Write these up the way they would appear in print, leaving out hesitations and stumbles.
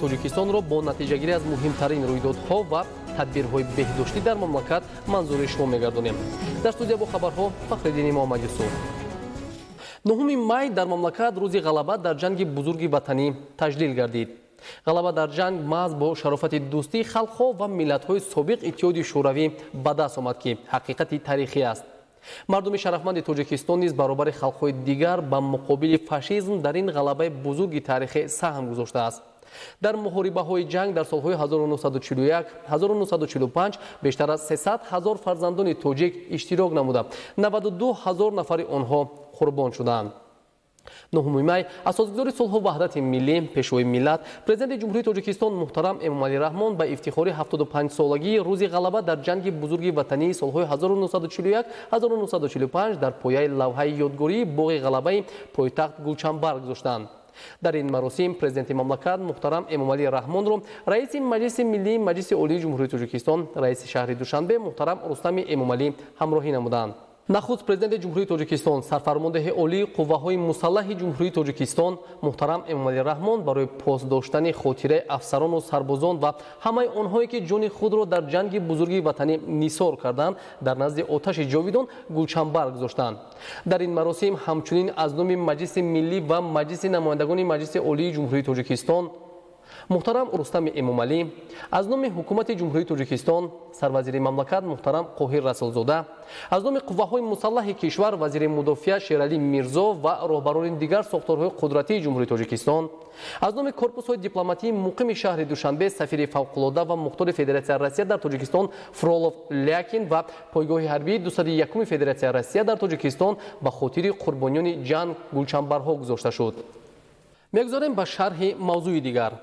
тоҷикистонро бо натиҷагирӣ аз муҳимтарин рӯйдодҳо ва тадбирҳои беҳдоштӣ дар мамлакат манзури шумо мегардонем. Дар студия бо хабарҳо Фахриддин Муҳаммадюсуф. 9 май дар мамлакат рӯзи ғалаба дар ҷанги бузурги ватанӣ таҷлил гардид. ғалаба дар ҷанг маҳз бо шарофати дӯстии халқҳо ва миллатҳои собиқ иттиҳоди шӯравӣ ба даст омад, ки ҳақиқати тарихӣ аст. мардуми шарафманди Тоҷикистон низ баробари халқҳои дигар ба муқобили фашизм дар ин ғалабаи бузурги таърихӣ саҳм гузоштааст. дар муҳорибаҳои ҷанг дар солҳои 1941-1945 бештар аз 300 000 фарзандони тоҷик иштирок намуда 92 000 нафари онҳо қурбон шуданд. 9 май асосгузори сулҳу ваҳдати миллӣ, пешвои миллат, президенти ҷумҳурии Тоҷикистон муҳтарам Эмомалӣ Раҳмон ба ифтихори 75-солагии рӯзи ғалаба дар ҷанги бузурги ватании солҳои 1941-1945 дар пояи лавҳаи ёдгории боғи ғалабаи пойтахт Гулчанбарг гузоштанд. дар ин маросим президенти мамлакат муҳтарам Эмомалӣ Раҳмонро раиси маҷлиси миллии маҷлиси олии ҷумҳурии Тоҷикистон, раиси шаҳри Душанбе муҳтарам Рустами Эмомалӣ ҳамроҳӣ намуданд. нахуст президенти ҷумҳурии Тоҷикистон, сарфармондеҳи олии қувваҳои мусаллаҳи ҷумҳурии Тоҷикистон муҳтарам Эмомалӣ Раҳмон барои поздоштани хотираи афсарону сарбозон ва ҳамаи онҳое ки ҷони худро дар ҷанги бузурги ватанӣ нисор карданд, дар назди оташи ҷовидон Гулчанбарг гузоштанд. дар ин маросим ҳамчунин аз номи маҷлиси миллӣ ва маҷлиси намояндагони маҷлиси олии ҷумҳурии Тоҷикистон муҳтарам Рустами Эмомалӣ, аз номи ҳукумати ҷумҳурии Тоҷикистон сарвазири мамлакат муҳтарам Қоҳир Расулзода, аз номи қувваҳои мусаллаҳи кишвар вазири мудофиа Шералӣ Мирзо ва роҳбарони дигар сохторҳои қудратии ҷумҳурии Тоҷикистон, аз номи корпусҳои дипломатии муқими шаҳри Душанбе сафири фавқулода ва мухтори Федератсияи Россия дар Тоҷикистон Фролов Лякин ва пойгоҳи ҳарбии 201 Федератсияи Россия дар Тоҷикистон ба хотири қурбониёни ҷанг гулчанбарҳо гузошта шуд. мегузорем ба шарҳи мавзӯи дигар.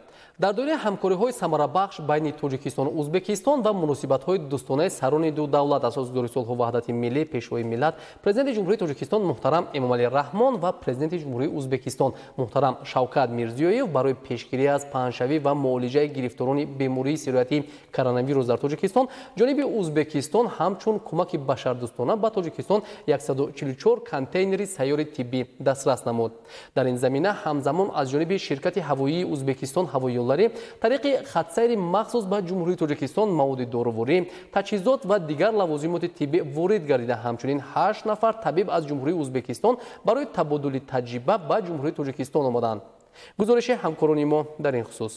дар доираи ҳамкориҳои самарабахш байни Тоҷикистону Узбекистон ва муносибатҳои дӯстонаи сарони ду давлат асосгузори сулҳу ваҳдати миллӣ, пешвои миллат, президенти ҷумҳурии Тоҷикистон муҳтарам Эмомалӣ Раҳмон ва президенти ҷумҳурии Узбекистон муҳтарам Шавкат Мирзиёев барои пешгирӣ аз паҳншавӣ ва муолиҷаи гирифторони бемории сироятии коронавирус дар Тоҷикистон ҷониби Узбекистон ҳамчун кӯмаки башардӯстона ба Тоҷикистон 144 контейнери сайёри тиббӣ дастрас намуд. дар ин замина ҳамзамон аз ҷониби ширкати ҳавоии Узбекистон ҳавоиёлларӣ тариқи хатсайри махсус ба ҷумҳурии Тоҷикистон маводи дороворӣ, таҷҳизот ва дигар лавозимоти тиббӣ ворид гардида, ҳамчунин 8 нафар табиб аз ҷумҳурии Узбекистон барои табодули таҷриба ба ҷумҳурии Тоҷикистон омаданд. гузориши ҳамкорони мо дар ин хусус.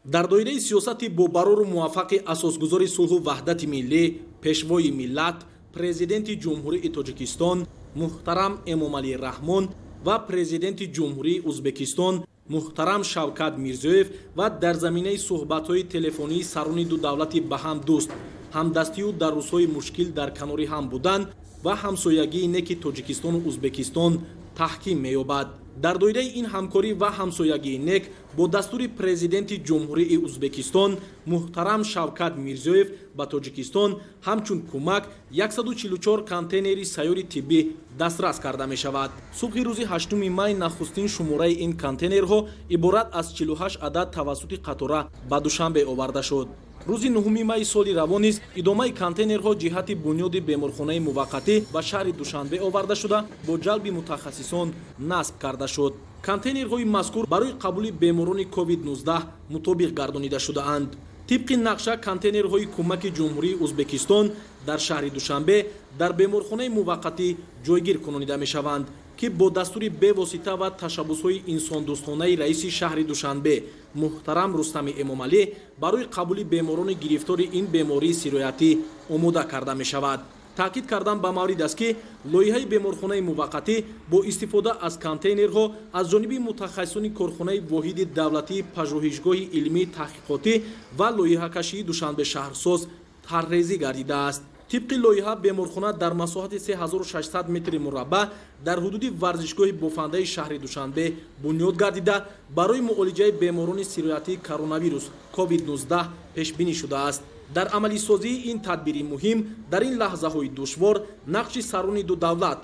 дар доираи сиёсати бобарору муваффақи асосгузори сулҳу ваҳдати миллӣ, пешвои миллат, президенти ҷумҳурии Тоҷикистон муҳтарам Эмомалӣ Раҳмон ва президенти ҷумҳурии Узбекистон муҳтарам Шавкат Мирзиёев ва дар заминаи суҳбатҳои телефонии сарони ду давлати ба ҳам дӯст, ҳамдастию дар рӯзҳои мушкил дар канори ҳам будан ва ҳамсоягии неки Тоҷикистону Узбекистон таҳким меёбад. дар доираи ин ҳамкорӣ ва ҳамсоягии нек бо дастури президенти ҷумҳурии Узбекистон муҳтарам Шавкат Мирзиёев ба Тоҷикистон ҳамчун кӯмак 144 контейнери сайёри тиббӣ дастрас карда мешавад. субҳи рӯзи 8 май нахустин шумораи ин контейнерҳо иборат аз 48 адад тавассути қатора ба Душанбе оварда шуд. рӯзи 9 майи соли равон низ идомаи контейнерҳо ҷиҳати бунёди беморхонаи муваққатӣ ба шаҳри Душанбе оварда шуда бо ҷалби мутахассисон насб карда шуд. контейнерҳои мазкур барои қабули беморони COVID-19 мутобиқ гардонида шудаанд. тибқи нақша контейнерҳои кӯмаки ҷумҳурии Узбекистон дар шаҳри Душанбе дар беморхонаи муваққатӣ ҷойгир кунонида мешаванд, ки бо дастури бевосита ва ташаббусҳои инсондӯстонаи раиси шаҳри Душанбе муҳтарам Рустами Эмомалӣ барои қабули беморони гирифтори ин бемории сироятӣ омода карда мешавад. таъкид кардан ба маврид аст ки лоиҳаи беморхонаи муваққатӣ бо истифода аз контейнерҳо аз ҷониби мутахассисони корхонаи воҳиди давлатии пажӯҳишгоҳи илмии таҳқиқотӣ ва лоиҳакашии Душанбе шаҳрсоз тарҳрезӣ гардидааст. тибқи лоиҳа беморхона дар масоҳати 3600 метри мураббаъ дар ҳудуди варзишгоҳи бофандаи шаҳри Душанбе бунёд гардида барои муолиҷаи беморони сироятии коронавирус COVID-19 пешбинӣ шудааст. дар амалисозии ин тадбири муҳим дар ин лаҳзаҳои душвор нақши сарони ду давлат,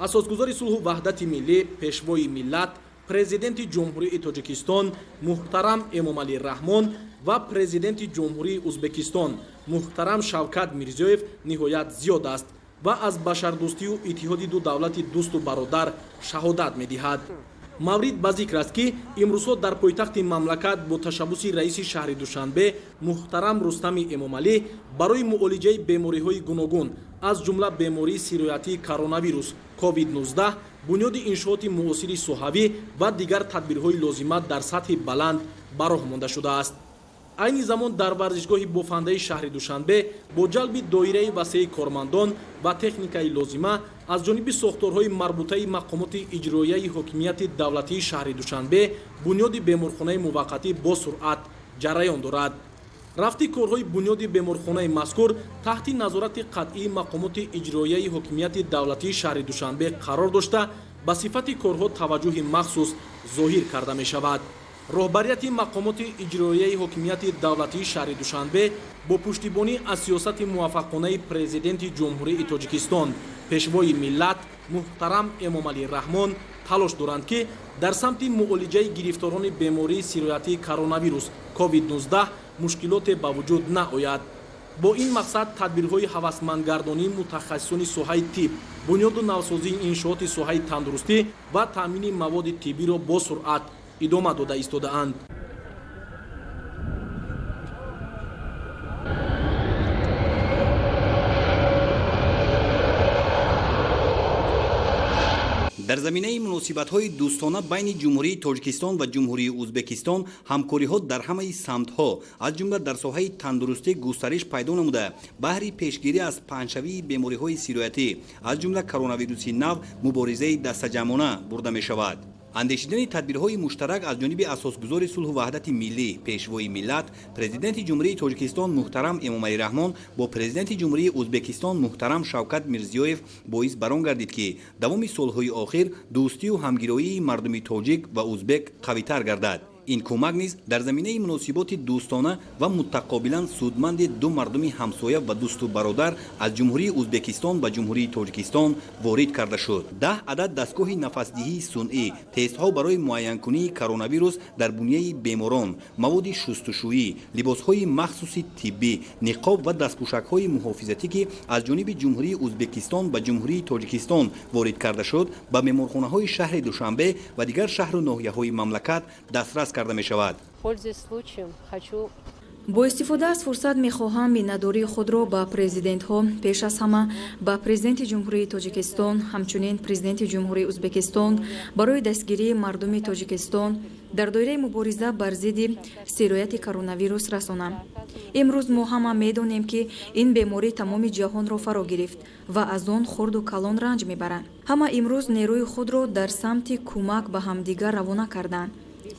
асосгузори сулҳу ваҳдати миллӣ, пешвои миллат, президенти ҷумҳурии Тоҷикистон муҳтарам Эмомалӣ Раҳмон ва президенти ҷумҳурии Узбекистон муҳтарам Шавкат Мирзиёев ниҳоят зиёд аст ва аз башардӯстию иттиҳоди ду давлати дӯсту бародар шаҳодат медиҳад. маврид ба зикр аст ки имрӯзҳо дар пойтахти мамлакат бо ташаббуси раиси шаҳри душанбе муҳтарам рустами эмомалӣ барои муолиҷаи бемориҳои гуногун аз ҷумла бемории сироятии коронавирус covid-19 бунёди иншооти муосири соҳавӣ ва дигар тадбирҳои лозима дар сатҳи баланд ба роҳ монда шудааст. айни замон дар варзишгоҳи бофандаи шаҳри душанбе бо ҷалби доираи васеи кормандон ва техникаи лозима аз ҷониби сохторҳои марбутаи мақомоти иҷроияи ҳокимияти давлатии шаҳри душанбе бунёди беморхонаи муваққатӣ бо суръат ҷараён дорад. рафти корҳои бунёди беморхонаи мазкур таҳти назорати қатъии мақомоти иҷроияи ҳокимияти давлатии шаҳри душанбе қарор дошта ба сифати корҳо таваҷҷӯҳи махсус зоҳир карда мешавад. роҳбарияти мақомоти иҷроияи ҳокимияти давлатии шаҳри душанбе бо пуштибонӣ аз сиёсати муваффақонаи президенти ҷумҳурии тоҷикистон пешвои миллат муҳтарам эмомалӣ раҳмон талош доранд ки дар самти муолиҷаи гирифторони бемории сироятии коронавирус covid-19 мушкилоте ба вуҷуд наояд. бо ин мақсад тадбирҳои ҳавасмандгардонии мутахассисони соҳаи тиб бунёду навсозии иншооти соҳаи тандурустӣ ва таъмини маводи тиббиро бо суръат идома дода истодаанд. дар заминаи муносибатҳои дӯстона байни ҷумҳурии тоҷикистон ва ҷумҳурии ӯзбекистон ҳамкориҳо дар ҳамаи самтҳо аз ҷумла дар соҳаи тандурустӣ густариш пайдо намуда баҳри пешгирӣ аз паҳншавии бемориҳои сироятӣ аз ҷумла коронавируси нав муборизаи дастаҷамона бурда мешавад. андешидани тадбирҳои муштарак аз ҷониби асосгузори сулҳу ваҳдати миллӣ пешвои миллат президенти ҷумҳурии тоҷикистон муҳтарам эмомалӣ раҳмон бо президенти ҷумҳурии ӯзбекистон муҳтарам шавкат мирзиёев боис бар он гардид ки давоми солҳои охир дӯстию ҳамгироии мардуми тоҷик ва ӯзбек қавитар гардад. ин кӯмак низ дар заминаи муносиботи дӯстона ва мутақобилан судманди ду мардуми ҳамсоя ва дӯсту бародар аз ҷумҳурии ӯзбекистон ба ҷумҳурии тоҷикистон ворид карда шуд. 10 адад дастгоҳи нафасдиҳии сунъӣ, тестҳо барои муайянкунии коронавирус дар бунияи беморон, маводи шустушӯӣ, либосҳои махсуси тиббӣ, ниқоб ва дастпӯшакҳои муҳофизатӣ ки аз ҷониби ҷумҳурии ӯзбекистон ба ҷумҳурии тоҷикистон ворид карда шуд ба меморхонаҳои шаҳри душанбе ва дигар шаҳру ноҳияҳои мамлакат дастрас карда мешавад. бо истифода аз фурсат мехоҳам миннатдории худро ба президентҳо пеш аз ҳама ба президенти ҷумҳурии тоҷикистон ҳамчунин президенти ҷумҳурии ӯзбекистон барои дастгирии мардуми тоҷикистон дар доираи мубориза бар зидди сирояти коронавирус расонам. имрӯз мо ҳама медонем ки ин беморӣ тамоми ҷаҳонро фаро гирифт ва аз он хурду калон ранҷ мебаранд. ҳама имрӯз нерӯи худро дар самти кӯмак ба ҳамдигар равона карданд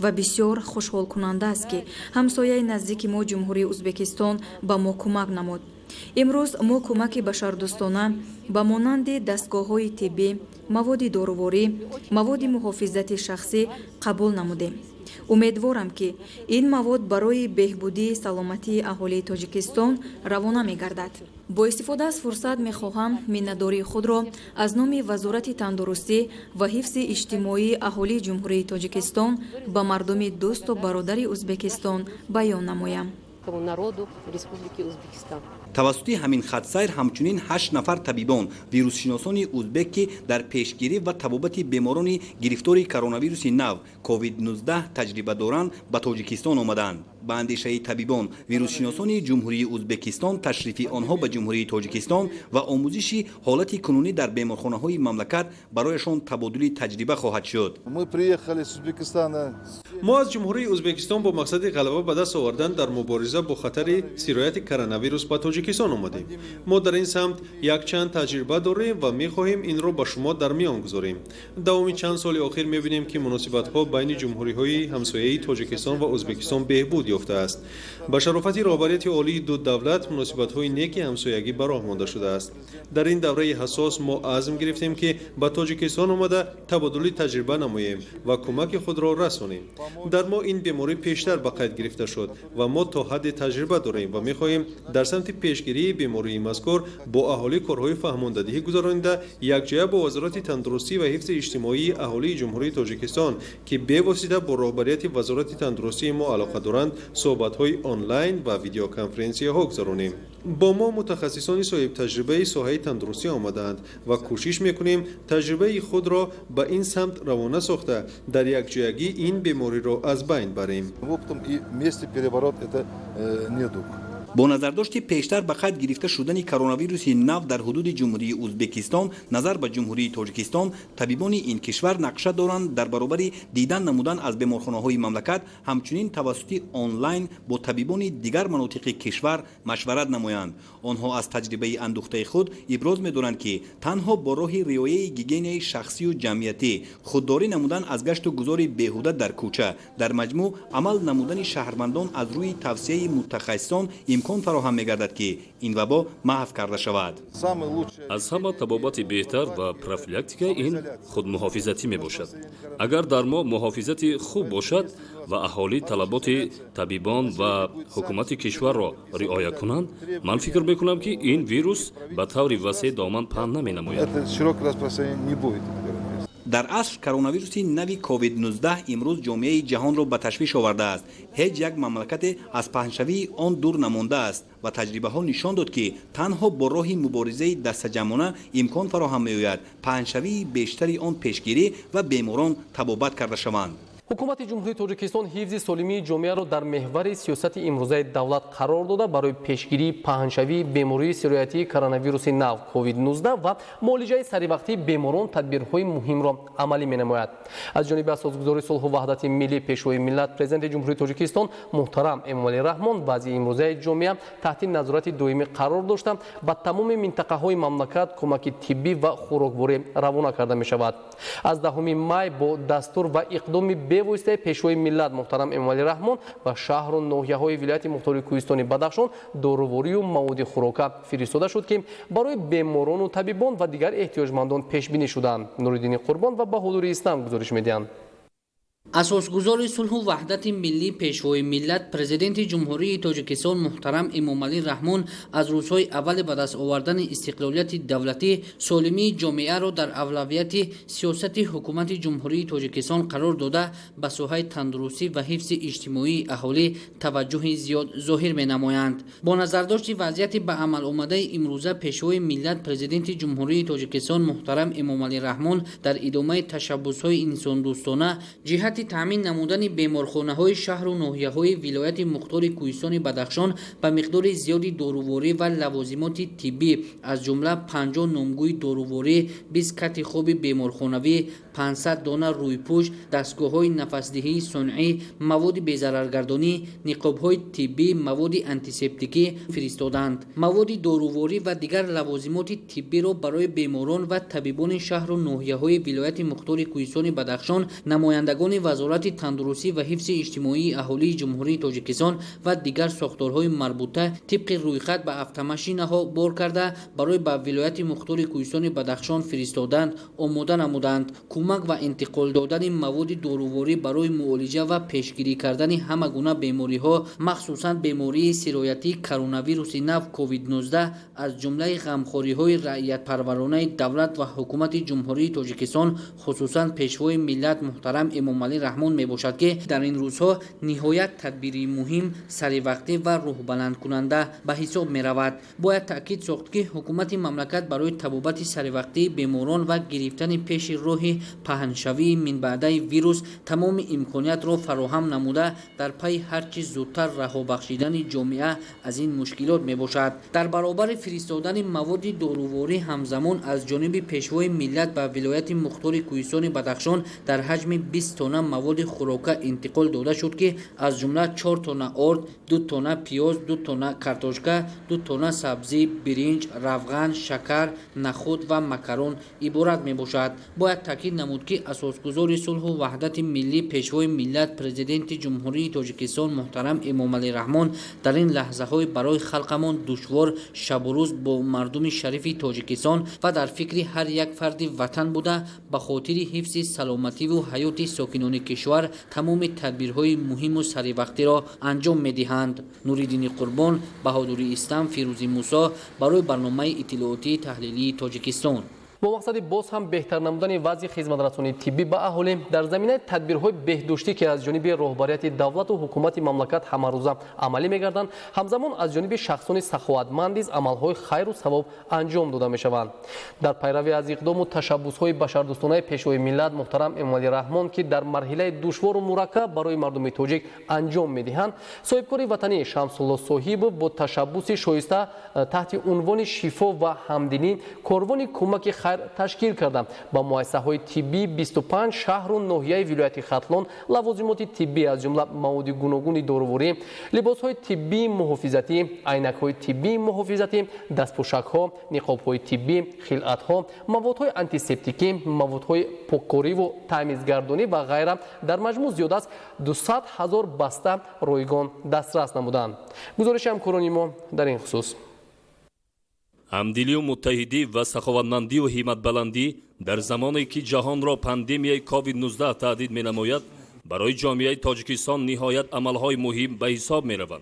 ва бисёр хушҳолкунанда аст ки ҳамсояи наздики мо ҷумҳурии ӯзбекистон ба мо кӯмак намуд. имрӯз мо кӯмаки башардӯстона ба монанди дастгоҳҳои тиббӣ, маводи доруворӣ, маводи муҳофизати шахсӣ қабул намудем. умедворам ки ин мавод барои беҳбудии саломатии аҳолии тоҷикистон равона мегардад. бо истифода аз фурсат мехоҳам миннатдории худро аз номи вазорати тандурустӣ ва ҳифзи иҷтимоии аҳолии ҷумҳурии тоҷикистон ба мардуми дӯсту бародари ӯзбекистон баён намоям. тавассути ҳамин хатсайр ҳамчунин 8 нафар табибон вируссиносони ӯзбек ки дар пешгирӣ ва табобати беморони гирифтори коронавируси нав covid-19 таҷриба доранд ба тоҷикистон омаданд. ба андешаи табибон вируссиносони ҷумҳурии ӯзбекистон ташрифи онҳо ба ҷумҳурии тоҷикистон ва омӯзиши ҳолати кунунӣ дар беморхонаҳои мамлакат барояшон табодули таҷриба хоҳад шуд. мо аз ҷумҳурии ӯзбекистон бо мақсади ғалаба ба даст овардан дар мубориза бо хатари сирояти коронавирус ба тоҷикистон омадем. мо дар ин самт якчанд таҷриба дорем ва мехоҳем инро ба шумо дар миён гузорем. давоми чанд соли охир мебинем ки муносибатҳо байни ҷумҳуриҳои ҳамсояи тоҷикистон ва ӯзбекистон беҳбуд ёфтааст. ба шарофати роҳбарияти олии ду давлат муносибатҳои неки ҳамсоягӣ ба роҳ монда шудааст. дар ин давраи ҳассос мо азм гирифтем ки ба тоҷикистон омада табодули таҷриба намоем ва кӯмаки худро расонем. дар мо ин беморӣ пештар ба қайд гирифта шуд ва мо то ҳадде таҷриба дорем ва мехоҳем дар самти пешгирии бемории мазкур бо аҳолӣ корҳои фаҳмондадиҳӣ гузаронида якҷоя бо вазорати тандурустӣ ва ҳифзи иҷтимоии аҳолии ҷумҳурии тоҷикистон ки бевосита бо роҳбарияти вазорати тандурустии мо алоқа доранд суҳбатҳои онлайн ва видеоконференсияҳо гузаронем. бо мо мутахассисони соҳибтаҷрибаи соҳаи тандурустӣ омадаанд ва кӯшиш мекунем таҷрибаи худро ба ин самт равона сохта дар якҷоягӣ ин бемориро аз байн барем. бо назардошти пештар ба қайд гирифта шудани коронавируси нав дар ҳудуди ҷумҳурии ӯзбекистон назар ба ҷумҳурии тоҷикистон табибони ин кишвар нақша доранд дар баробари дидан намудан аз беморхонаҳои мамлакат ҳамчунин тавассути онлайн бо табибони дигар манотиқи кишвар машварат намоянд. онҳо аз таҷрибаи андӯхтаи худ иброз медоранд ки танҳо бо роҳи риояи гигиенаи шахсию ҷамъиятӣ худдорӣ намудан аз гашту гузори беҳуда дар кӯча дар маҷмӯъ амал намудани шаҳрвандон аз рӯи тавсияи мутахассисон имкон фароҳам мегардад ки ин вабо маҳв карда шавад. аз ҳама табобати беҳтар ва профилактика ин худмуҳофизатӣ мебошад. агар дар мо муҳофизати хуб бошад ва аҳолӣ талаботи табибон ва ҳукумати кишварро риоя кунанд, ман фикр мекунам ки ин вирус ба таври васеъ доман паҳн наменамояд. дар асл коронавируси нави COVID-19 имрӯз ҷомеаи ҷаҳонро ба ташвиш овардааст. ҳеҷ як мамлакате аз паҳншавии он дур намондааст ва таҷрибаҳо нишон дод ки танҳо бо роҳи муборизаи дастаҷамона имкон фароҳам меояд паҳншавии бештари он пешгирӣ ва беморон табобат карда шаванд. ҳукумати ҷумҳурии тоҷикистон ҳифзи солимии ҷомеаро дар меҳвари сиёсати имрӯзаи давлат қарор дода барои пешгирии паҳншавии бемории сироятии коронавируси нав COVID-19 ва муолиҷаи саривақтии беморон тадбирҳои муҳимро амалӣ менамояд. аз ҷониби асосгузори сулҳу ваҳдати миллӣ пешвои миллат президенти ҷумҳурии тоҷикистон муҳтарам Эмомалӣ Раҳмон вазъи имрӯзаи ҷомеа таҳти назорати доимӣ қарор дошта ба тамоми минтақаҳои мамлакат кӯмаки тиббӣ ва хӯрокворӣ равона карда мешавад. аз 10 май бо дастур ва иқдоми бевоситаи пешвои миллат муҳтарам Эмомалӣ Раҳмон ва шаҳру ноҳияҳои вилояти мухтори Кӯҳистони Бадахшон доруворию маводи хӯрока фиристода шуд ки барои беморону табибон ва дигар эҳтиёҷмандон пешбинӣ шуданд. Нуриддини Қурбон ва Баҳодури Ислам гузориш медиҳанд. асосгузори сулҳу ваҳдати миллӣ пешвои миллат президенти ҷумҳурии тоҷикистон муҳтарам Эмомалӣ Раҳмон аз рӯзҳои аввали ба даст овардани истиқлолияти давлатӣ солимии ҷомеаро дар авлавияти сиёсати ҳукумати ҷумҳурии тоҷикистон қарор дода ба соҳаи тандурустӣ ва ҳифзи иҷтимоии аҳолӣ таваҷҷӯҳи зиёд зоҳир менамоянд. бо назардошти вазъияти ба амал омадаи имрӯза пешвои миллат президенти ҷумҳурии тоҷикистон муҳтарам Эмомалӣ Раҳмон дар идомаи ташаббусҳои инсондӯстона ҷиҳати таъмин намудани беморхонаҳои шаҳру ноҳияҳои вилояти мухтори Кӯҳистони Бадахшон ба миқдори зиёди доруворӣ ва лавозимоти тиббӣ аз ҷумла 50 номгӯи доруворӣ, 20 кати хоби беморхонавӣ, 500 дона рӯйпӯш, дастгоҳҳои нафасдиҳии сунъӣ, маводи безараргардонӣ, ниқобҳои тиббӣ, маводи антисептикӣ фиристоданд. маводи доруворӣ ва дигар лавозимоти тиббиро барои беморон ва табибони шаҳру ноҳияҳои вилояти мухтори Кӯҳистони Бадахшон, намояндагони вазорати тандурустӣ ва ҳифзи иҷтимоии аҳолии ҷумҳурии тоҷикистон ва дигар сохторҳои марбута тибқи рӯйхат ба автомашинаҳо бор карда барои ба вилояти мухтори Кӯҳистони Бадахшон фиристоданд омода намуданд. кӯмак ва интиқол додани маводи доруворӣ барои муолиҷа ва пешгирӣ кардани ҳама гуна бемориҳо, махсусан бемории сироятии коронавируси нав COVID-19 аз ҷумлаи ғамхориҳои раъиятпарваронаи давлат ва ҳукумати ҷумҳурии тоҷикистон хусусан пешвои миллат муҳтарам Эмомалӣ Раҳмон мебошад ки дар ин рӯзҳо ниҳоят тадбири муҳим, саривақтӣ ва рӯҳбаландкунанда ба ҳисоб меравад. бояд таъкид сохт ки ҳукумати мамлакат барои табобати саривақтии беморон ва гирифтани пеши роҳи паҳншавии минбаъдаи вирус тамоми имкониятро фароҳам намуда дар пайи ҳарчи зудтар раҳо бахшидани ҷомеа аз ин мушкилот мебошад. дар баробари фиристодани маводи доруворӣ ҳамзамон аз ҷониби пешвои миллат ба вилояти мухтори Кӯҳистони Бадахшон дар ҳаҷми 20 тонна маводи хӯрока интиқол дода шуд ки аз ҷумла 4 тонна орд, 2 тонна пиёз, 2 тонна картошка, 2 тонна сабзӣ, биринҷ, равған, шакар, нахуд ва макарон иборат мебошад. бояд таъкид намуд ки асосгузори сулҳу ваҳдати миллӣ пешвои миллат президенти ҷумҳурии тоҷикистон муҳтарам Эмомалӣ Раҳмон дар ин лаҳзаҳои барои халқамон душвор шабу рӯз бо мардуми шарифи тоҷикистон ва дар фикри ҳар як фарди ватан буда ба хотири ҳифзи саломативу ҳаёти сокинони مردمان کشور تمام تدبیرهای مهم و سریع را انجام می‌دهند. نوریدین قربان، بهادری اسلام، فیروزی موسی برای برنامه اطلاعاتی تحلیلی تاجیکستان. با مقصد باز هم بهتر نمودن وضع خدمت‌رسانی طبی به اهالی در زمینه تدبیرهای بهداشتی که از جانب رهبریت دولت و حکومت مملکت همروزه عملی می‌گردند، همزمان از جانب شخصان سخاوتمند نیز عمل‌های خیر و ثواب انجام داده می‌شوند. در پیروی از اقدام و تشبس‌های بشردوستانه پیشوای ملت محترم امامعلی رحمان که در مرحله دشوار و مرکب برای مردم تاجیک انجام می‌دهند، صاحبکار وطنی شمس‌الله صاحب با تشبس شایسته تحت عنوان شفا و همدلی کاروان کمک خیر تشکیل کردند. با مؤسسه‌های طبی 25 شهر و ناحیه ولایت ختلان لوازمات طبی از جمله مواد گوناگون دارویی، لباس‌های طبی محافظتی، عینک‌های طبی محافظتی، دستپوشک‌ها، نقاب‌های طبی، خلعت‌ها، موادهای آنتیسپتیکی، موادهای پاککاری و تمیزگردانی و غیره در مجموع زیاد از 200,000 بسته رایگان دسترس نمودند. گزارش همکاران ما در این خصوص. همدلی و متحدی و سخاوتمندی و همت‌بلندی در زمانی که جهان را پاندمیای کووید 19 تهدید می‌نماید برای جامعه تاجیکستان نهایت عملهای مهم به حساب می‌روند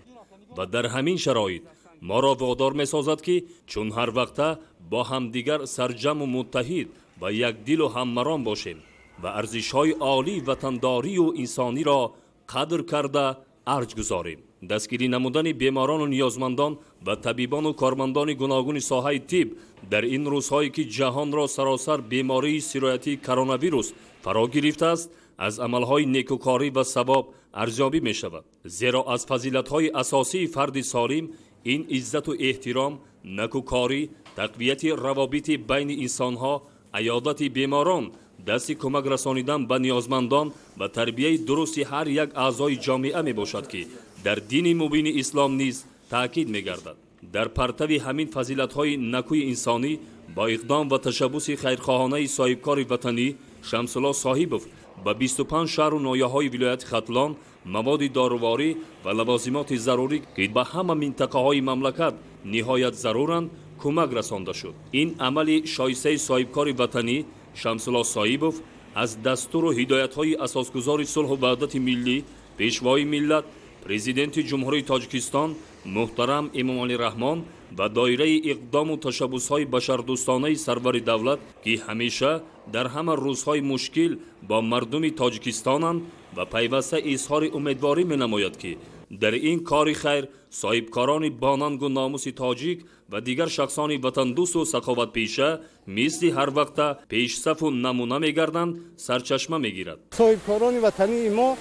و در همین شرایط ما را وادار می‌سازد که چون هر وقت با همدیگر سرجم و متحد و یک دل و هممران باشیم و ارزش‌های عالی وطنداری و انسانی را قدر کرده ارج گذاریم. دستگیری نمودن بیماران و نیازمندان و طبیبان و کارمندان گوناگون ساحه طب در این روزهایی که جهان را سراسر بیماری سرایتی کرونا ویروس فرا گرفته است از عملهای نیکوکاری و ثواب ارزیابی می شود. زیرا از فضیلت‌های اساسی فرد سالم این عزت و احترام، نیکوکاری، تقویت روابط بین انسانها، عیادت بیماران، دست کمک رسانیدن به نیازمندان و تربیه درست هر یک اعضای جامعه می باشد که در دین مبین اسلام نیز تاکید می گردد. در پرتو همین فضیلت‌های نکوی انسانی با اقدام و تشبس خیرخواهانه صاحبکار وطنی شمس‌الله صاحبوف با 25 شهر و ناحیه‌های ولایت ختلان مواد دارویی و لوازمات ضروری که به همه منطقه‌های مملکت نهایت ضرورند کمک رسانده شد. این عمل شایسته صاحبکار وطنی شمس‌الله صاحبوف از دستور و هدایت‌های اساسگذار صلح و وحدت ملی پیشوای ملت پرزیدنت جمهوری تاجیکستان محترم امامعلی رحمان و دایره اقدام و تشبس‌های بشردوستانه سرور دولت که همیشه در همه روزهای مشکل با مردم تاجیکستانند و پیوسته اظهار امیدواری می‌نماید که در این کار خیر صاحبکاران باننگ و ناموس تاجیک و دیگر شخصان وطن دوست و سخاوت پیشه مثل هر وقت پیش صف و نمونه می‌گردند سرچشمه می‌گیرد. صاحبکاران وطنی ما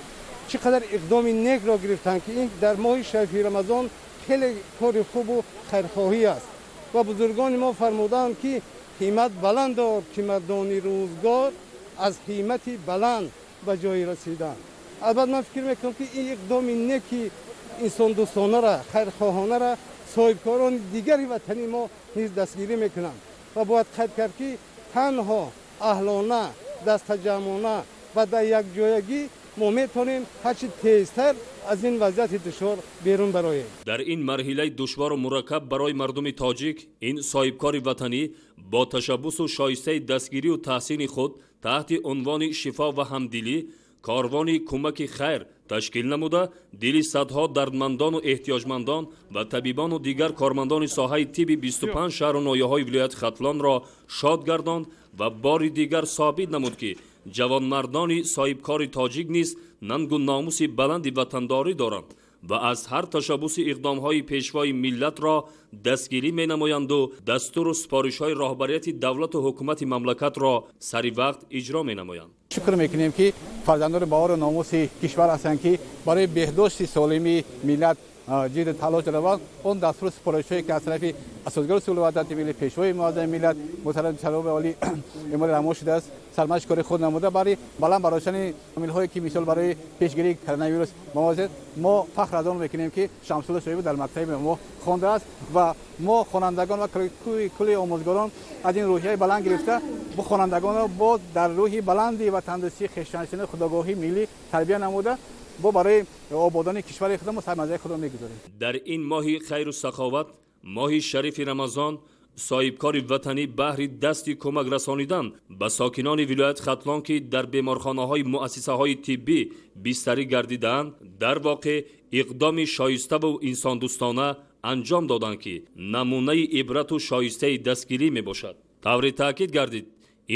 چقدر اقدام نیک را گرفتند که این در ماه شریف رمضان خیلی کار خوب و خیرخواهی است و بزرگان ما فرمودند که همت بلند دار که مردان روزگار از همت بلند به جای رسیدند. البته من فکر میکنم که این اقدام نیکی انسان دوستانه را خیرخواهانه را صاحبکاران دیگری وطنی ما نیز دستگیری میکنند و باید خیر کرد که تنها اهلانه دست جمعانه و در یک جایگی ما میتونیم هرچی تیزتر از این وضعیت دشوار بیرون براییم. در این مرحله دشوار و مرکب برای مردم تاجیک این صاحبکار وطنی با تشبس و شایسته دستگیری و تحسین خود تحت عنوان شفا و همدلی کاروان کمک خیر تشکیل نموده دل صدها دردمندان و احتیاجمندان و طبیبان و دیگر کارمندان ساحه طب 25 شهر و ناحیه‌های ولایت ختلان را شاد گرداند و بار دیگر ثابت نمود که جوانمردان صاحبکار تاجیک نیز ننگ و ناموس بلند وطنداری دارند و از هر تشبس اقدام‌های پیشوای ملت را دستگیری می‌نمایند و دستور و سپارش‌های رهبریت دولت و حکومت مملکت را سری وقت اجرا می‌نمایند. شکر می‌کنیم که فرزندان باور و ناموس کشور هستند که برای بهداشت سالمی ملت جد تلاش دارند. اون دستور سپارش‌هایی که از طرف اساسگذار صلح و وحدت ملی پیشوای معظم ملت محترم جناب عالی امامعلی رحمان شده است سرمشق خود نموده برای بلند براشتن عامل‌هایی که مثال برای پیشگیری کرونا ویروس مواظب ما فخر از آن می‌کنیم که شمس‌الله صاحب در مکتب ما خوانده است و ما خوانندگان و کلی آموزگاران از این روحیه بلند گرفته با خوانندگان را با در روحی بلندی و تندرستی خویشتن‌شناسی خودآگاهی ملی تربیت نموده با برای آبادانی کشور خودمون سرمایه خودمون می‌گذاریم. در این ماه خیر و سخاوت، ماه شریف رمضان، соҳибкори ватанӣ баҳри дасти кӯмак расонидан ба сокинони вилоят Хатлон ки дар беморхонаҳои муассисаҳои тиббӣ бистарӣ гардидаанд, дар воқеъ иқдоми шоиставу инсондӯстона анҷом доданд ки намунаи ибрату шоистаи дастгирӣ мебошад. тавре таъкид гардид,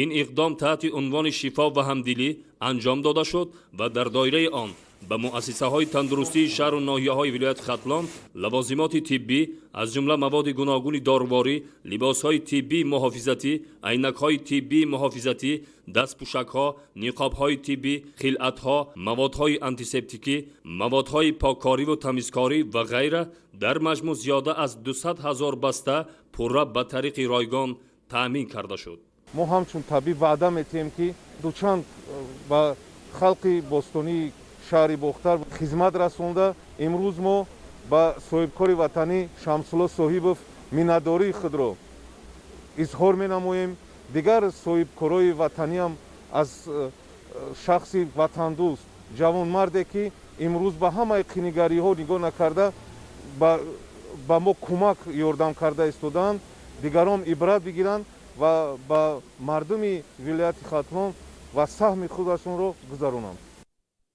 ин иқдом таҳти унвони шифо ва ҳамдилӣ анҷом дода шуд ва дар доираи он ба муассисаҳои тандурустии шаҳру ноҳияҳои вилояти Хатлон лавозимоти тиббӣ аз ҷумла маводи гуногуни доруворӣ, либосҳои тиббии муҳофизатӣ, айнакҳои тиббии муҳофизатӣ, дастпӯшакҳо, ниқобҳои тиббӣ, хилъатҳо, маводҳои антисептикӣ, маводҳои поккориву тамизкорӣ ва ғайра дар маҷмӯъ зиёда аз 200 000 баста пурра ба тариқи ройгон таъмин карда шуд. мо ҳамчун табиб ваъда метиҳем ки дучанд ба халқи бостонии шаҳри бохтар хизмат расонда, имрӯз мо ба соҳибкори ватанӣ Шамсулло Соҳибов миннатдории худро изҳор менамоем. дигар соҳибкорои ватаниам аз шахси ватандӯст, ҷавонмарде ки имрӯз ба ҳамаи қинигариҳо нигоҳ накарда ба мо кӯмак ёрдам карда истодаанд, дигарон ибрат бигиранд ва ба мардуми вилояти Хатлон ва саҳми худашонро гузаронанд.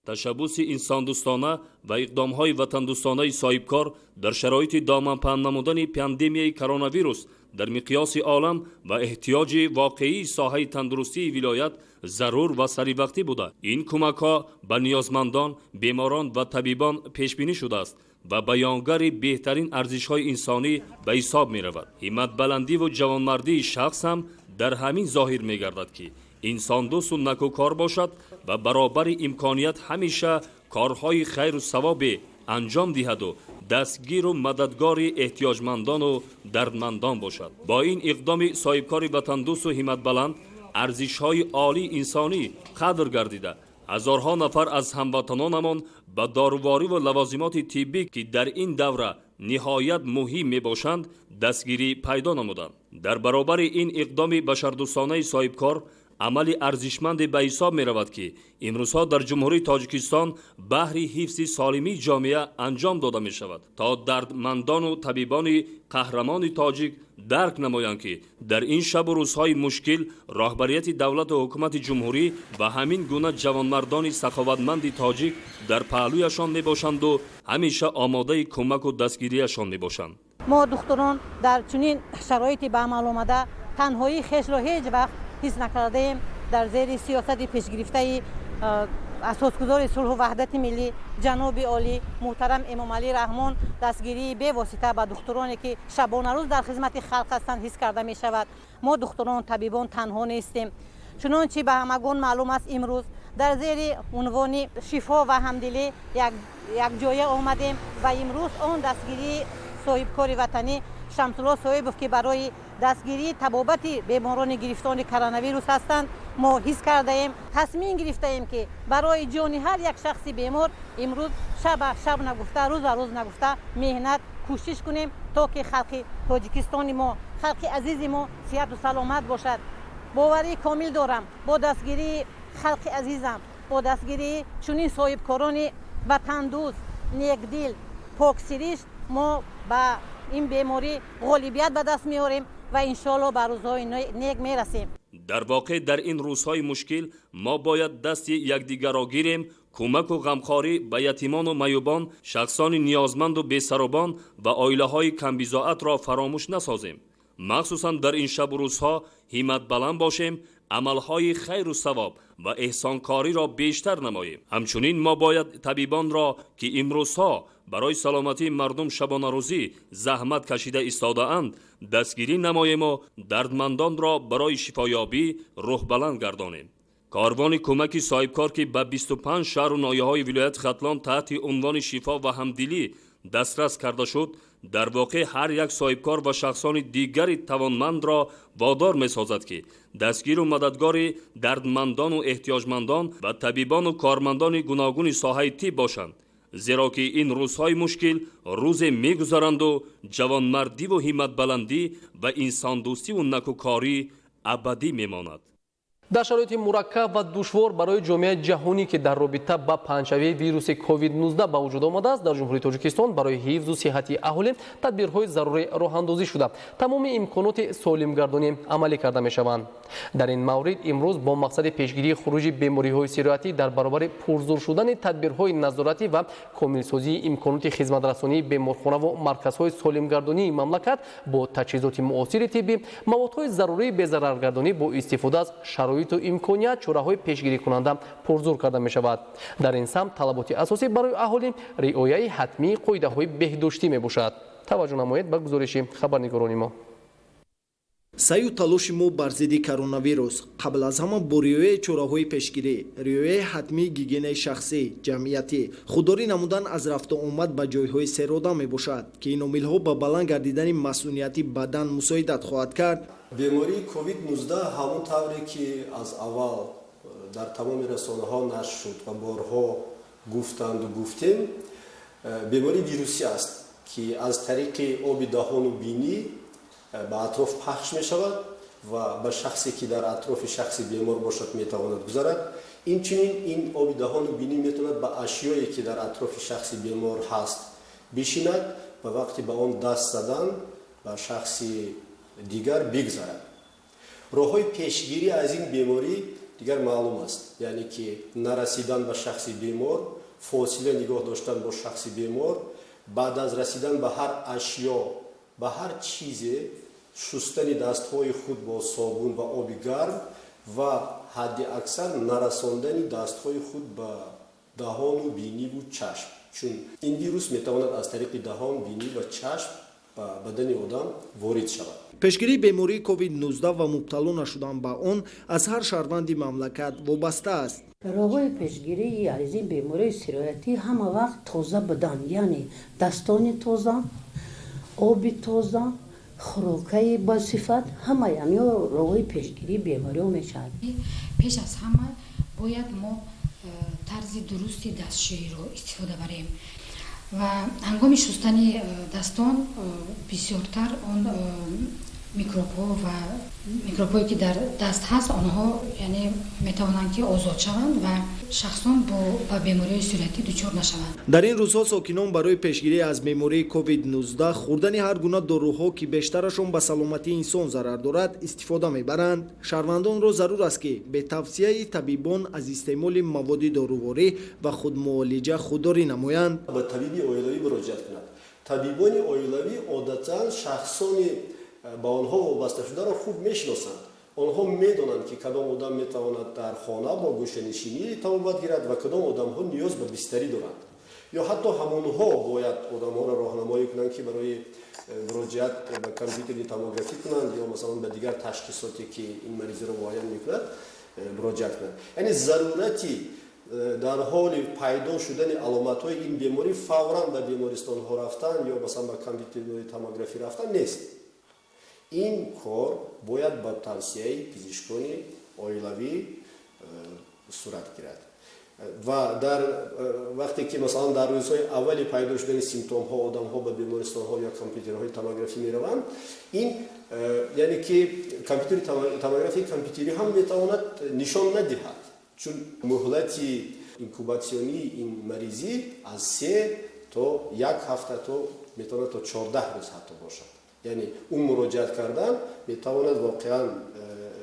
ташаббуси инсондӯстона ва иқдомҳои ватандӯстонаи соҳибкор дар шароити доманпаҳн намудани пандемияи коронавирус дар миқёси олам ва эҳтиёҷи воқеии соҳаи тандурустии вилоят зарур ва саривақтӣ буда, ин кӯмакҳо ба ниёзмандон, беморон ва табибон пешбинӣ шудааст ва баёнгари беҳтарин арзишҳои инсонӣ ба ҳисоб меравад. ҳиматбаландиву ҷавонмардии шахс ҳам дар ҳамин зоҳир мегардад ки инсондӯсту накӯкор бошад ва баробари имконият ҳамеша корҳои хайру савобе анҷом диҳаду дастгиру мададгори эҳтиёҷмандону дардмандон бошад. бо ин иқдоми соҳибкори ватандӯсту ҳиматбаланд арзишҳои олии инсонӣ қадр гардида, ҳазорҳо нафар аз ҳамватанонамон ба дорувориву лавозимоти тиббӣ ки дар ин давра ниҳоят муҳим мебошанд, дастгирӣ пайдо намуданд. дар баробари ин иқдоми башардӯстонаи соҳибкор амали арзишманде ба ҳисоб меравад ки имрӯзҳо дар ҷумҳурии Тоҷикистон баҳри ҳифзи солимии ҷомеа анҷом дода мешавад, то дардмандону табибони қаҳрамони тоҷик дарк намоянд ки дар ин шабу рӯзҳои мушкил роҳбарияти давлату ҳукумати ҷумҳурӣ ва ҳамин гуна ҷавонмардони саховатманди тоҷик дар паҳлӯяшон мебошанду ҳамеша омодаи кӯмаку дастгирияшон мебошанд. мо духтурон дар чунин шароити ба амал омада танҳои хешро ҳеҷ вақт ҳис накардаем. дар зери сиёсати пешгирифтаи асосгузори сулҳу ваҳдати миллӣ ҷаноби олӣ муҳтарам Эмомалӣ Раҳмон дастгирии бевосита ба духтуроне ки шабонарӯз дар хизмати халқ ҳастанд ҳис карда мешавад. мо духтурон табибон танҳо нестем. чунончи ба ҳамагон маълум аст, имрӯз дар зери унвони шифо ва ҳамдилӣ якҷоя омадем ва имрӯз он дастгирии соҳибкори ватанӣ Шамсулло Соҳибов ки барои дастгирии табобати беморони гирифтори коронавирус ҳастанд, мо ҳис кардаем, тасмим гирифтаем ки барои ҷони ҳар як шахси бемор имрӯз шаба шаб нагуфта, рӯза рӯз нагуфта меҳнат кӯшиш кунем, то ки халқи Тоҷикистони мо, халқи азизи мо сиҳату саломат бошад. боварии комил дорам, бо дастгирии халқи азизам, бо дастгирии чунин соҳибкорони ватандӯст, некдил, поксиришт мо ба ин беморӣ ғолибият ба даст меорем ва иншоалло ба рӯзҳои нек мерасем. дар воқеъ дар ин рӯзҳои мушкил мо бояд дасти якдигарро гирем, кӯмаку ғамхорӣ ба ятимону маюбон, шахсони ниёзманду бесаробон ва оилаҳои камбизоатро фаромӯш насозем. махсусан дар ин шабу рӯзҳо ҳиматбаланд бошем, амалҳои хайру савоб ва эҳсонкориро бештар намоем. ҳамчунин мо бояд табибонро ки имрӯзҳо барои саломатии мардум шабонарӯзӣ заҳмат кашида истодаанд дастгирӣ намоему дардмандонро барои шифоёбӣ рӯҳбаланд гардонем. корвони кӯмаки соҳибкор ки ба 25 шаҳру ноҳияҳои вилояти Хатлон таҳти унвони шифо ва ҳамдилӣ дастрас карда шуд, дар воқеъ ҳар як соҳибкор ва шахсони дигари тавонмандро водор месозад ки дастгиру мададгори дардмандону эҳтиёҷмандон ва табибону кормандони гуногуни соҳаи тиб бошанд, зеро ки ин рӯзҳои мушкил рӯзе мегузаранду ҷавонмардиву ҳиматбаландӣ ва инсондӯстиву накӯкорӣ абадӣ мемонад. در شرایط مرکب و دشوار برای جامعه جهانی که در رابطه با پنجشنبه ویروس کووید 19 به وجود آمده است، در جمهوری تاجیکستان برای حفظ و صحت اهالی تدبیرهای ضروری راه اندازی شده. تمام امکانات سالمگردانی عملی کرده می شوند. در این مورد امروز با مقصد پیشگیری خروج بیماری‌های سیرایتی در برابر پرزور شدن تدبیرهای نظارتی و کامل‌سازی امکانات خدمت‌رسانی بیمارخانه و مرکزهای سالمگردانی مملکت با تجهیزات معاصر طبی، موادهای ضروری به ضررگردانی با استفاده از شرایط و امکانیت چاره‌های پیشگیری کننده پرزور کرده می شود. در این سمت طلبات اساسی برای اهالی رعایت حتمی قاعده‌های بهداشتی می باشد. توجه نمایید به گزارش خبرنگاران ما. سعی و تلاش ما بر ضد کرونا قبل از همه با رعایت چاره‌های پیشگیری، رعایت حتمی گیگین شخصی، جمعیتی، خودداری نمودن از رفت و آمد به جایهای سیراده می باشد که این عامل‌ها به بلند گردیدن مسئولیتی بدن مساعدت خواهد کرد. بیماری کووید 19 همون طوری که از اول در تمام رسانه‌ها نشر شد و بارها گفتند و گفتیم، بیماری ویروسی است که از طریق آب دهان و بینی به اطراف پخش می شود و به شخصی که در اطراف شخصی بیمار باشد می تواند گذرد. اینچنین این آب دهان و بینی می تواند به اشیایی که در اطراف شخصی بیمار هست بشیند و وقتی به آن دست زدن به شخصی دیگر بگذرد. راه‌های پیشگیری از این بیماری دیگر معلوم است، یعنی که نرسیدن به شخص بیمار، فاصله نگاه داشتن با شخص بیمار، بعد از رسیدن به هر اشیا، به هر چیزی شستن دستهای خود با صابون و آب گرم و حد اکثر نرساندن دستهای خود به دهان و بینی و چشم، چون این ویروس میتواند از طریق دهان، بینی و چشم به بدن آدم وارد شود. پیشگیری بیماری کووید 19 و مبتلا نشدن به آن از هر شهروند مملکت وابسته است. راه‌های پیشگیری از این بیماری سیرایتی همه وقت تازه بدن، یعنی دستان تازه، آب تازه، خوراکای با صفت، همه یعنی راه‌های پیشگیری بیماری میشد. پیش از همه باید ما طرز درستی دستشویی رو استفاده بریم و هنگام شستن دستان بسیارتر آن میکروب‌ها و میکروب‌هایی که در دست هست آنها یعنی میتوانند که آزاد شوند و شخصان با بیماری سیرایتی دچار نشوند. در این روزها ساکنان برای پیشگیری از بیماری کووید 19 خوردن هر گونه داروها که بیشترشون به سلامتی انسان ضرر دارد استفاده میبرند. شهروندان را ضرور است که به توصیه طبیبان از استعمال مواد داروواری و خودمعالجه خودداری نمایند. به طبیب اولیوی مراجعه کنند. طبیبان اولیوی عادتاً شخصانی با آنها وابسته شده را خوب میشناسند. آنها میدانند که کدام آدم میتواند در خانه با گوشه‌نشینی تمامت گیرد و کدام آدم ها نیاز به بستری دارند. یا حتی همونها باید آدم ها را راهنمایی کنند که برای مراجعت به کامپیوتری توموگرافی کنند یا مثلا به دیگر تشخیصاتی که این مریض را معاین میکند مراجعت کنند. یعنی ضرورتی در حال پیدا شدن علامت های این بیماری فوراً به بیمارستان ها رفتن یا مثلا به کامپیوتری توموگرافی رفتن نیست. این کار باید با توصیه پزشکان اولیوی صورت گیرد و در وقتی که مثلا در روزهای اولی پیدا شدن سیمتوم ها آدم ها به بیمارستان ها یا کامپیوترهای توموگرافی می روند، این یعنی که کامپیوتری کامپیوتری هم می تواند نشان ندهد، چون مهلت اینکوباسیونی این مریضی از 3 تا 1 هفته تا می تواند تا 14 روز حتی باشد. یعنی اون مراجعت کردن میتواند واقعا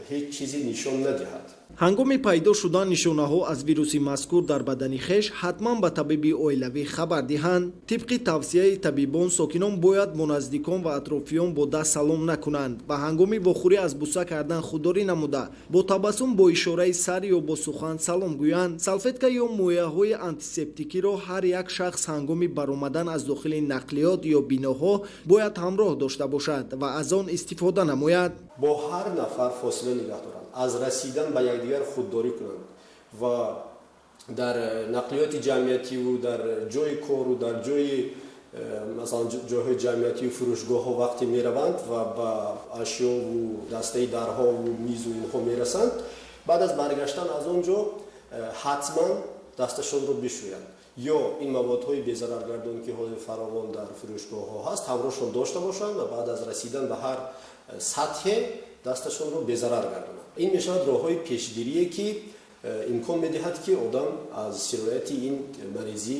هیچ چیزی نشان ندهد. هنگام پیدا شدن نشانه ها از ویروس مذکور در بدن خویش حتما به طبیب اولیوی خبر دهند. طبق توصیه طبیبان ساکنان باید با نزدیکان و اطرافیان با دست سلام نکنند و هنگام واخوری از بوسه کردن خودداری نموده با تبسم با اشاره سر یا با سخن سلام گویند. سالفتکا یا مویه های آنتیسپتیکی را هر یک شخص هنگام برآمدن از داخل نقلیات یا بیناها باید همراه داشته باشد و از آن استفاده نماید. با هر نفر فاصله نگاه دارند، از رسیدن به یکدیگر خودداری کنند و در نقلیات جمعیتی و در جای کار و در جای مثلا جاهای جمعیتی و فروشگاه ها وقتی می روند و به اشیا و دسته درها و میز و اینها می رسند، بعد از برگشتن از اونجا حتما دستشون رو بشویند. ё ин маводҳои безараргардон ки ҳозир фаровон дар фурӯшгоҳҳо ҳаст ҳамроҳшон дошта бошанд ва баъд аз расидан ба ҳар сатҳе дасташонро безарар гардонанд. ин мешавад роҳҳои пешгирие ки имкон медиҳад ки одам аз сирояти ин маризӣ